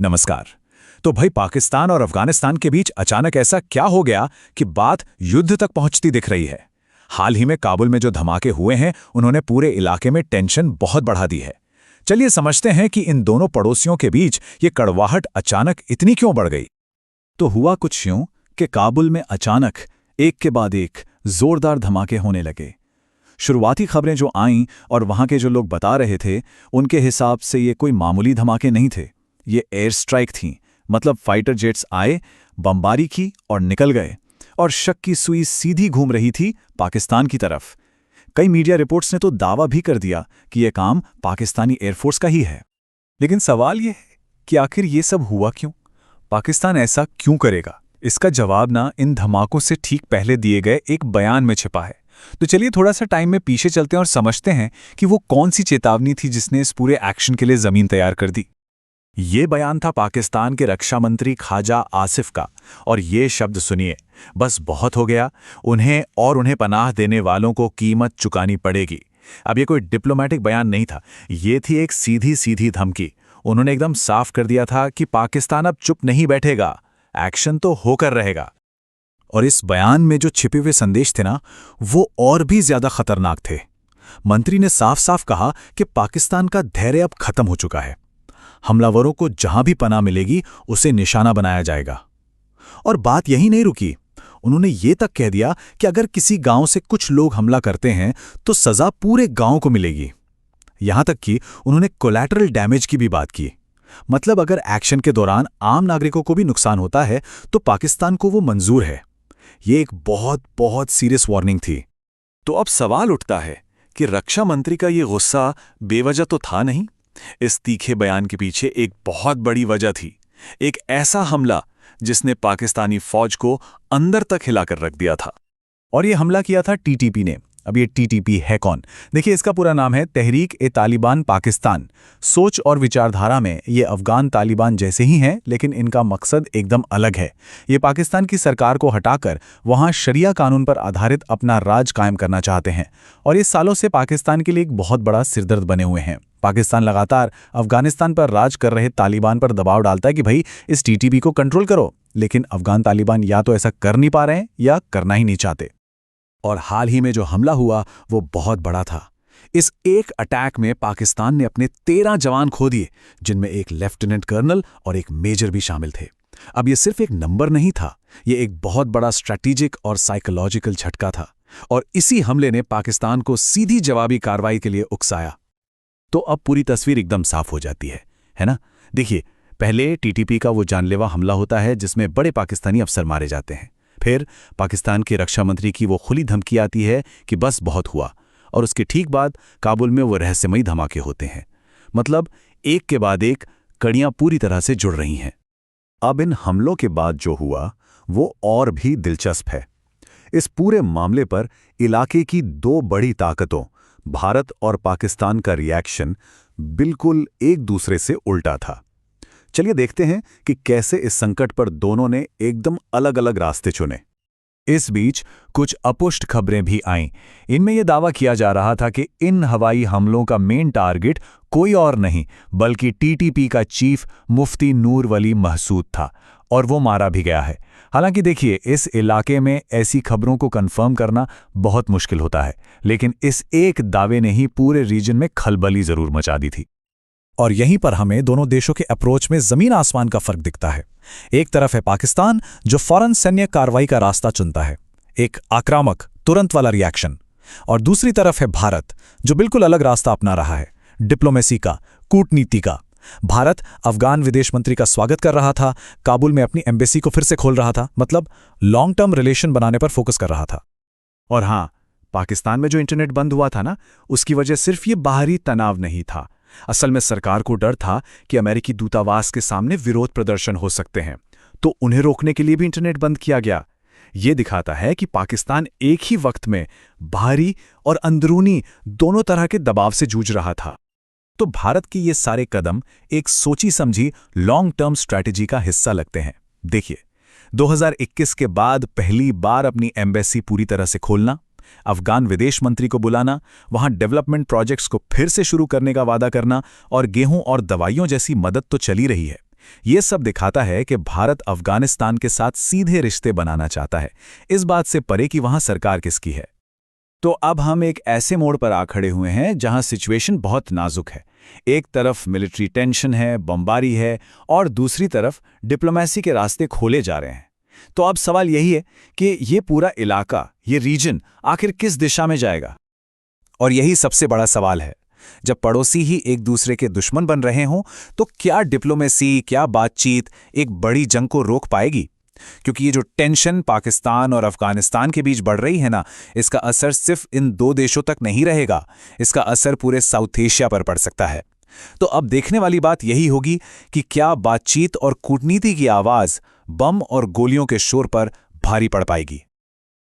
नमस्कार। तो भाई, पाकिस्तान और अफगानिस्तान के बीच अचानक ऐसा क्या हो गया कि बात युद्ध तक पहुंचती दिख रही है। हाल ही में काबुल में जो धमाके हुए हैं, उन्होंने पूरे इलाके में टेंशन बहुत बढ़ा दी है। चलिए समझते हैं कि इन दोनों पड़ोसियों के बीच ये कड़वाहट अचानक इतनी क्यों बढ़ गई। तो हुआ कुछ यूं कि काबुल में अचानक एक के बाद एक जोरदार धमाके होने लगे। शुरुआती खबरें जो आईं और वहां के जो लोग बता रहे थे, उनके हिसाब से ये कोई मामूली धमाके नहीं थे। ये एयर स्ट्राइक थीं, मतलब फाइटर जेट्स आए, बमबारी की और निकल गए, और शक की सुई सीधी घूम रही थी पाकिस्तान की तरफ। कई मीडिया रिपोर्ट्स ने तो दावा भी कर दिया कि यह काम पाकिस्तानी एयरफोर्स का ही है। लेकिन सवाल ये है कि आखिर ये सब हुआ क्यों? पाकिस्तान ऐसा क्यों करेगा? इसका जवाब ना इन धमाकों से ठीक पहले दिए गए एक बयान में छिपा है। तो चलिए थोड़ा सा टाइम में पीछे चलते हैं और समझते हैं कि वो कौन सी चेतावनी थी जिसने इस पूरे एक्शन के लिए जमीन तैयार कर दी। ये बयान था पाकिस्तान के रक्षा मंत्री ख्वाजा आसिफ का, और ये शब्द सुनिए, बस बहुत हो गया, उन्हें पनाह देने वालों को कीमत चुकानी पड़ेगी। अब ये कोई डिप्लोमेटिक बयान नहीं था, ये थी एक सीधी सीधी धमकी। उन्होंने एकदम साफ कर दिया था कि पाकिस्तान अब चुप नहीं बैठेगा, एक्शन तो होकर रहेगा। और इस बयान में जो छिपे हुए संदेश थे ना, वो और भी ज्यादा खतरनाक थे। मंत्री ने साफ साफ कहा कि पाकिस्तान का धैर्य अब खत्म हो चुका है। हमलावरों को जहां भी पनाह मिलेगी उसे निशाना बनाया जाएगा। और बात यही नहीं रुकी, उन्होंने ये तक कह दिया कि अगर किसी गांव से कुछ लोग हमला करते हैं तो सजा पूरे गांव को मिलेगी। यहां तक कि उन्होंने कोलैटरल डैमेज की भी बात की, मतलब अगर एक्शन के दौरान आम नागरिकों को भी नुकसान होता है तो पाकिस्तान को वो मंजूर है। ये एक बहुत बहुत सीरियस वार्निंग थी। तो अब सवाल उठता है कि रक्षा मंत्री का ये गुस्सा बेवजह तो था नहीं। इस तीखे बयान के पीछे एक बहुत बड़ी वजह थी, एक ऐसा हमला जिसने पाकिस्तानी फौज को अंदर तक हिलाकर रख दिया था। और ये हमला किया था टीटीपी ने। अब ये टीटीपी है कौन? देखिए, इसका पूरा नाम है तहरीक-ए-तालिबान पाकिस्तान। सोच और विचारधारा में ये अफगान तालिबान जैसे ही हैं, लेकिन इनका मकसद एकदम अलग है। ये पाकिस्तान की सरकार को हटाकर वहां शरिया कानून पर आधारित अपना राज कायम करना चाहते हैं, और ये सालों से पाकिस्तान के लिए एक बहुत बड़ा सिरदर्द बने हुए हैं। पाकिस्तान लगातार अफगानिस्तान पर राज कर रहे तालिबान पर दबाव डालता है कि भाई इस टीटीपी को कंट्रोल करो, लेकिन अफगान तालिबान या तो ऐसा कर नहीं पा रहे हैं या करना ही नहीं चाहते। और हाल ही में जो हमला हुआ वो बहुत बड़ा था। इस एक अटैक में पाकिस्तान ने अपने 13 जवान खो दिए, जिनमें एक लेफ्टिनेंट कर्नल और एक मेजर भी शामिल थे। अब ये सिर्फ एक नंबर नहीं था, ये एक बहुत बड़ा स्ट्रैटेजिक और साइकोलॉजिकल झटका था, और इसी हमले ने पाकिस्तान को सीधी जवाबी कार्रवाई के लिए उकसाया। तो अब पूरी तस्वीर एकदम साफ हो जाती है ना? देखिए, पहले टीटीपी का वो जानलेवा हमला होता है जिसमें बड़े पाकिस्तानी अफसर मारे जाते हैं। फिर पाकिस्तान के रक्षा मंत्री की वो खुली धमकी आती है कि बस बहुत हुआ, और उसके ठीक बाद काबुल में वो रहस्यमयी धमाके होते हैं। मतलब एक के बाद एक कड़ियां पूरी तरह से जुड़ रही हैं। अब इन हमलों के बाद जो हुआ वो और भी दिलचस्प है। इस पूरे मामले पर इलाके की दो बड़ी ताकतों, भारत और पाकिस्तान का रिएक्शन बिल्कुल एक दूसरे से उल्टा था। चलिए देखते हैं कि कैसे इस संकट पर दोनों ने एकदम अलग अलग रास्ते चुने। इस बीच कुछ अपुष्ट खबरें भी आईं। इनमें यह दावा किया जा रहा था कि इन हवाई हमलों का मेन टारगेट कोई और नहीं बल्कि टीटीपी का चीफ मुफ्ती नूर वली महसूद था, और वो मारा भी गया है। हालांकि देखिए, इस इलाके में ऐसी खबरों को कंफर्म करना बहुत मुश्किल होता है, लेकिन इस एक दावे ने ही पूरे रीजन में खलबली जरूर मचा दी थी। और यहीं पर हमें दोनों देशों के अप्रोच में जमीन आसमान का फर्क दिखता है। एक तरफ है पाकिस्तान, जो फौरन सैन्य कार्रवाई का रास्ता चुनता है, एक आक्रामक तुरंत वाला रिएक्शन, और दूसरी तरफ है भारत, जो बिल्कुल अलग रास्ता अपना रहा है, डिप्लोमेसी का, कूटनीति का। भारत अफगान विदेश मंत्री का स्वागत कर रहा था, काबुल में अपनी एम्बेसी को फिर से खोल रहा था, मतलब लॉन्ग टर्म रिलेशन बनाने पर फोकस कर रहा था। और हाँ, पाकिस्तान में जो इंटरनेट बंद हुआ था ना, उसकी वजह सिर्फ ये बाहरी तनाव नहीं था। असल में सरकार को डर था कि अमेरिकी दूतावास के सामने विरोध प्रदर्शन हो सकते हैं, तो उन्हें रोकने के लिए भी इंटरनेट बंद किया गया। ये दिखाता है कि पाकिस्तान एक ही वक्त में बाहरी और अंदरूनी दोनों तरह के दबाव से जूझ रहा था। तो भारत के ये सारे कदम एक सोची समझी लॉन्ग टर्म स्ट्रैटेजी का हिस्सा लगते हैं। देखिए, 2021 के बाद पहली बार अपनी एम्बेसी पूरी तरह से खोलना, अफगान विदेश मंत्री को बुलाना, वहां डेवलपमेंट प्रोजेक्ट्स को फिर से शुरू करने का वादा करना, और गेहूं और दवाइयों जैसी मदद तो चली रही है, ये सब दिखाता है कि भारत अफगानिस्तान के साथ सीधे रिश्ते बनाना चाहता है, इस बात से परे कि वहां सरकार किसकी है। तो अब हम एक ऐसे मोड़ पर आ खड़े हुए हैं जहां सिचुएशन बहुत नाजुक है। एक तरफ मिलिट्री टेंशन है, बमबारी है, और दूसरी तरफ डिप्लोमेसी के रास्ते खोले जा रहे हैं। तो अब सवाल यही है कि ये पूरा इलाका, ये रीजन आखिर किस दिशा में जाएगा? और यही सबसे बड़ा सवाल है। जब पड़ोसी ही एक दूसरे के दुश्मन बन रहे हों, तो क्या डिप्लोमेसी, क्या बातचीत एक बड़ी जंग को रोक पाएगी? क्योंकि ये जो टेंशन पाकिस्तान और अफगानिस्तान के बीच बढ़ रही है ना, इसका असर सिर्फ इन दो देशों तक नहीं रहेगा, इसका असर पूरे साउथ एशिया पर पड़ सकता है। तो अब देखने वाली बात यही होगी कि क्या बातचीत और कूटनीति की आवाज बम और गोलियों के शोर पर भारी पड़ पाएगी।